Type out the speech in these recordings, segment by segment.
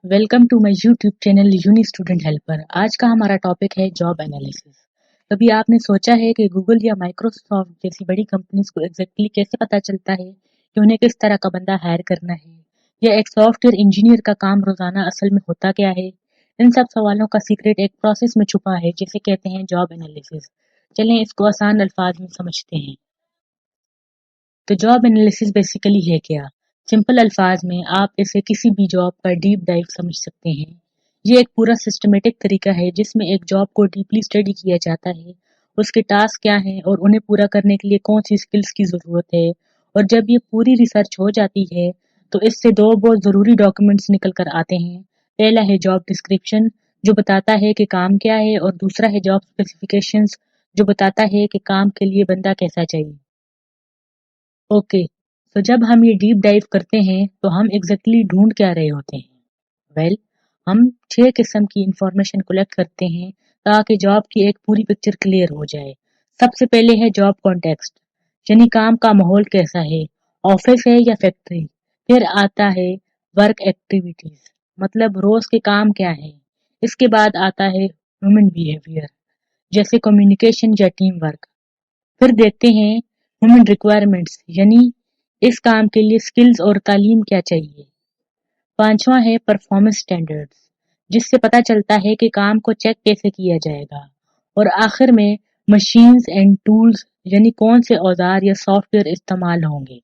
Welcome to my YouTube channel uni student helper. आज का हमारा टॉपिक है जॉब एनालिसिस। कभी आपने सोचा है कि गूगल या माइक्रोसॉफ्ट जैसी बड़ी कंपनीज को एग्जैक्टली कैसे पता चलता है कि उन्हें किस तरह का बंदा हायर करना है, या एक सॉफ्टवेयर इंजीनियर का काम रोजाना असल में होता क्या है? इन सब सवालों का सीक्रेट एक प्रोसेस में छुपा है जिसे कहते हैं जॉब एनालिसिस। चलें इसको आसान अल्फाज में समझते हैं। तो जॉब एनालिसिस बेसिकली है क्या? सिंपल अल्फाज में आप इसे किसी भी जॉब का डीप डाइव समझ सकते हैं। ये एक पूरा सिस्टमेटिक तरीका है जिसमें एक जॉब को डीपली स्टडी किया जाता है, उसके टास्क क्या हैं और उन्हें पूरा करने के लिए कौन सी स्किल्स की जरूरत है। और जब ये पूरी रिसर्च हो जाती है तो इससे दो बहुत जरूरी डॉक्यूमेंट्स निकल कर आते हैं। पहला है जॉब डिस्क्रिप्शन जो बताता है कि काम क्या है, और दूसरा है जॉब स्पेसिफिकेशंस जो बताता है कि काम के लिए बंदा कैसा चाहिए। ओके, तो जब हम ये डीप डाइव करते हैं तो हम एग्जैक्टली ढूंढ क्या रहे होते हैं? वेल, हम 6 किस्म की इंफॉर्मेशन कलेक्ट करते हैं ताकि जॉब की एक पूरी पिक्चर क्लियर हो जाए। सबसे पहले है जॉब कॉन्टेक्स्ट, यानी काम का माहौल कैसा है, ऑफिस है या फैक्ट्री। फिर आता है वर्क एक्टिविटीज, मतलब रोज के काम क्या है। इसके बाद आता है ह्यूमन बिहेवियर, जैसे कम्युनिकेशन या टीम वर्क। फिर देखते हैं ह्यूमन रिक्वायरमेंट्स, यानी इस काम के लिए स्किल्स और तालीम क्या चाहिए। पांचवा है परफॉर्मेंस स्टैंडर्ड्स, जिससे पता चलता है कि काम को चेक कैसे किया जाएगा। और आखिर में मशीन्स एंड टूल्स, यानी कौन से औजार या सॉफ्टवेयर इस्तेमाल होंगे।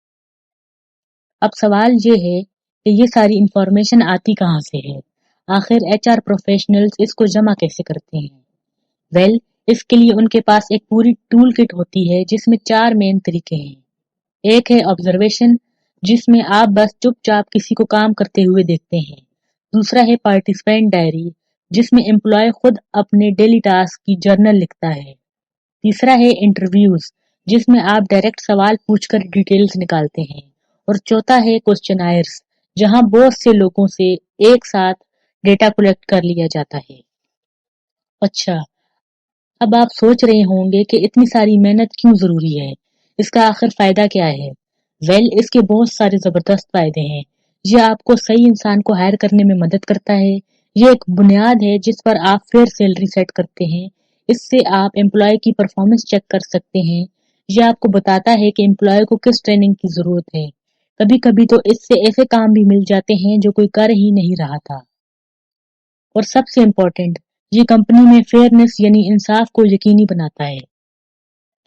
अब सवाल ये है कि ये सारी इंफॉर्मेशन आती कहाँ से है? आखिर एचआर प्रोफेशनल्स इसको जमा कैसे करते हैं? वेल, इसके लिए उनके पास एक पूरी टूल किट होती है जिसमें 4 मेन तरीके हैं। एक है ऑब्जर्वेशन, जिसमें आप बस चुपचाप किसी को काम करते हुए देखते हैं। दूसरा है पार्टिसिपेंट डायरी, जिसमें एम्प्लॉय खुद अपने डेली टास्क की जर्नल लिखता है। तीसरा है इंटरव्यूज, जिसमें आप डायरेक्ट सवाल पूछकर डिटेल्स निकालते हैं। और चौथा है क्वेश्चनायर्स, जहां बहुत से लोगों से एक साथ डेटा कलेक्ट कर लिया जाता है। अच्छा, अब आप सोच रहे होंगे कि इतनी सारी मेहनत क्यों जरूरी है, इसका आखिर फायदा क्या है? वेल, इसके बहुत सारे जबरदस्त फायदे हैं। ये आपको सही इंसान को हायर करने में मदद करता है। ये एक बुनियाद है जिस पर आप फेयर सैलरी सेट करते हैं। इससे आप एम्प्लॉय की परफॉर्मेंस चेक कर सकते हैं। ये आपको बताता है कि एम्प्लॉय को किस ट्रेनिंग की जरूरत है। कभी कभी तो इससे ऐसे काम भी मिल जाते हैं जो कोई कर ही नहीं रहा था। और सबसे इम्पोर्टेंट, ये कंपनी में फेयरनेस यानी इंसाफ को यकीनी बनाता है।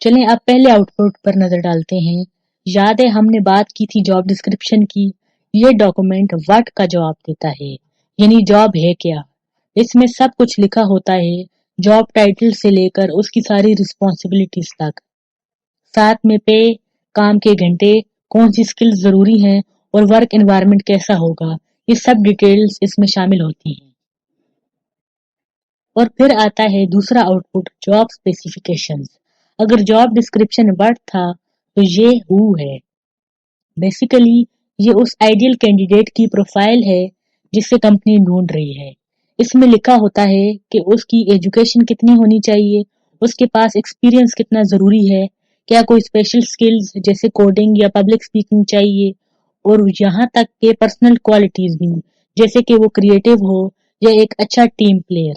चलें अब पहले आउटपुट पर नजर डालते हैं। याद है हमने बात की थी जॉब डिस्क्रिप्शन की। ये डॉक्यूमेंट व्हाट का जवाब देता है, यानी जॉब है क्या। इसमें सब कुछ लिखा होता है, जॉब टाइटल से लेकर उसकी सारी रिस्पॉन्सिबिलिटीज तक। साथ में पे, काम के घंटे, कौन सी स्किल्स जरूरी हैं और वर्क एनवायरनमेंट कैसा होगा, ये सब डिटेल्स इसमें शामिल होती हैं। और फिर आता है दूसरा आउटपुट, जॉब स्पेसिफिकेशंस। अगर जॉब डिस्क्रिप्शन वर्ड था तो ये हु है। बेसिकली ये उस आइडियल कैंडिडेट की प्रोफाइल है जिसे कंपनी ढूंढ रही है। इसमें लिखा होता है कि उसकी एजुकेशन कितनी होनी चाहिए, उसके पास एक्सपीरियंस कितना जरूरी है, क्या कोई स्पेशल स्किल्स जैसे कोडिंग या पब्लिक स्पीकिंग चाहिए, और यहाँ तक के पर्सनल क्वालिटीज भी, जैसे कि वो क्रिएटिव हो या एक अच्छा टीम प्लेयर।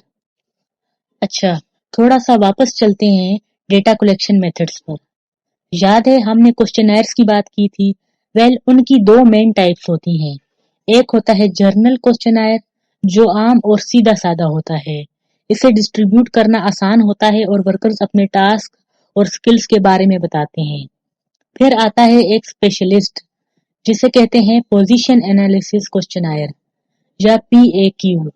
अच्छा, थोड़ा सा वापस चलते हैं डेटा कलेक्शन मेथड्स पर। याद है हमने क्वेश्चनर्स की बात की थी। वेल, उनकी दो मेन टाइप्स होती हैं। एक होता है जर्नल क्वेश्चनर, जो आम और सीधा साधा होता है। इसे डिस्ट्रीब्यूट करना आसान होता है और वर्कर्स अपने टास्क और स्किल्स के बारे में बताते हैं। फिर आता है एक स्पेशलिस्ट, जिसे कहते हैं पोजीशन एनालिसिस क्वेश्चनर या PAQ।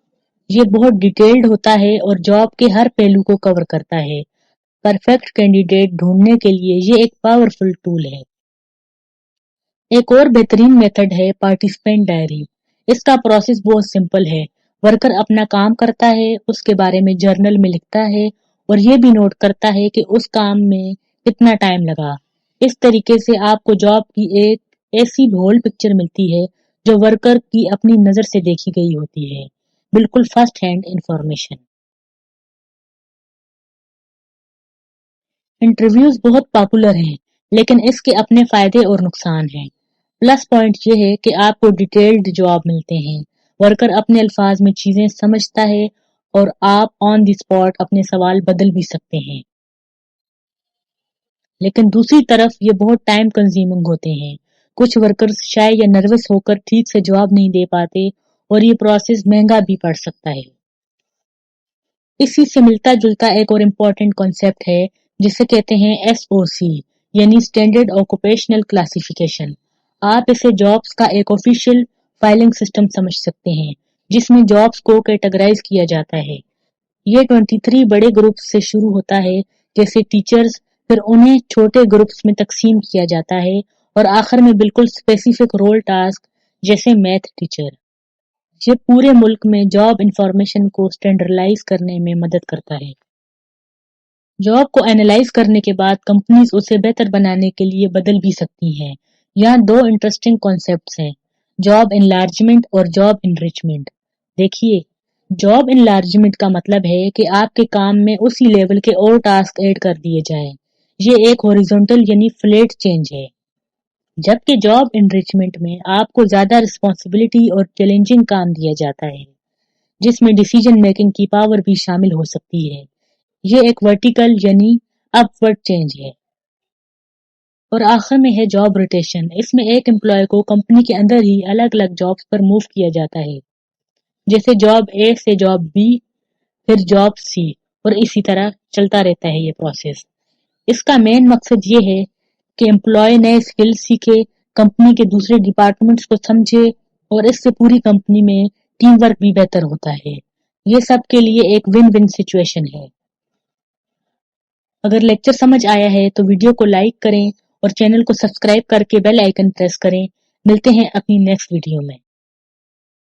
ये बहुत डिटेल्ड होता है और जॉब के हर पहलू को कवर करता है। परफेक्ट कैंडिडेट ढूंढने के लिए ये एक पावरफुल टूल है। एक और बेहतरीन मेथड है पार्टिसिपेंट डायरी। इसका प्रोसेस बहुत सिंपल है। वर्कर अपना काम करता है, उसके बारे में जर्नल में लिखता है और ये भी नोट करता है कि उस काम में कितना टाइम लगा। इस तरीके से आपको जॉब की एक ऐसी होल पिक्चर मिलती है जो वर्कर की अपनी नजर से देखी गई होती है, बिल्कुल फर्स्ट हैंड इंफॉर्मेशन। इंटरव्यूज बहुत पॉपुलर हैं, लेकिन इसके अपने फायदे और नुकसान हैं। प्लस पॉइंट ये है कि आपको डिटेल्ड जवाब मिलते हैं, ورکر اپنے الفاظ میں چیزیں سمجھتا ہے اور آپ آن دی اسپاٹ اپنے سوال بدل بھی سکتے ہیں. لیکن دوسری طرف یہ بہت ٹائم کنزیومنگ ہوتے ہیں. کچھ ورکرز شائع یا نروس ہو کر ٹھیک سے جواب نہیں دے پاتے اور یہ پروسیس مہنگا بھی پڑ سکتا ہے. اسی سے ملتا جلتا ایک اور امپورٹنٹ کانسیپٹ ہے جسے کہتے ہیں SOC یعنی اسٹینڈرڈ آکوپیشنل کلاسیفیکیشن. آپ اسے جابس کا ایک آفیشیل فائلنگ سسٹم سمجھ سکتے ہیں جس میں جابس کو کیٹیگرائز کیا جاتا ہے. یہ 23 بڑے گروپس سے شروع ہوتا ہے جیسے ٹیچرز، پھر انہیں چھوٹے گروپس میں تقسیم کیا جاتا ہے اور آخر میں بالکل اسپیسیفک رول ٹاسک جیسے میتھ ٹیچر. یہ پورے ملک میں جاب انفارمیشن کو اسٹینڈرڈائز کرنے میں مدد کرتا ہے. جاب کو اینالائز کرنے کے بعد کمپنیز اسے بہتر بنانے کے لیے بدل بھی سکتی ہیں. یہاں دو انٹرسٹنگ کانسیپٹس ہیں، جاب انلارجمنٹ اور جاب انریچمنٹ. دیکھیے، جاب انلارجمنٹ کا مطلب ہے کہ آپ کے کام میں اسی لیول کے اور ٹاسک ایڈ کر دیے جائیں. یہ ایک ہاریزونٹل یعنی فلیٹ چینج ہے. جبکہ جاب انریچمنٹ میں آپ کو زیادہ رسپانسبلٹی اور چیلنجنگ کام دیا جاتا ہے جس میں ڈیسیجن میکنگ کی پاور بھی شامل ہو سکتی ہے. یہ ایک ورٹیکل یعنی اپ ورڈ چینج ہے. اور آخر میں ہے جاب روٹیشن. اس میں ایک امپلائی کو کمپنی کے اندر ہی الگ الگ جابس پر موو کیا جاتا ہے، جیسے جاب A سے جاب B، پھر جاب C، اور اسی طرح چلتا رہتا ہے یہ پروسیس. اس کا مین مقصد یہ ہے کہ امپلائی نئے اسکل سیکھے، کمپنی کے دوسرے ڈپارٹمنٹس کو سمجھے اور اس سے پوری کمپنی میں ٹیم ورک بھی بہتر ہوتا ہے. یہ سب کے لیے ایک ون ون سچویشن ہے. اگر لیکچر سمجھ آیا ہے تو ویڈیو کو لائک کریں اور چینل کو سبسکرائب کر کے بیل آئیکن پریس کریں. ملتے ہیں اپنی نیکسٹ ویڈیو میں.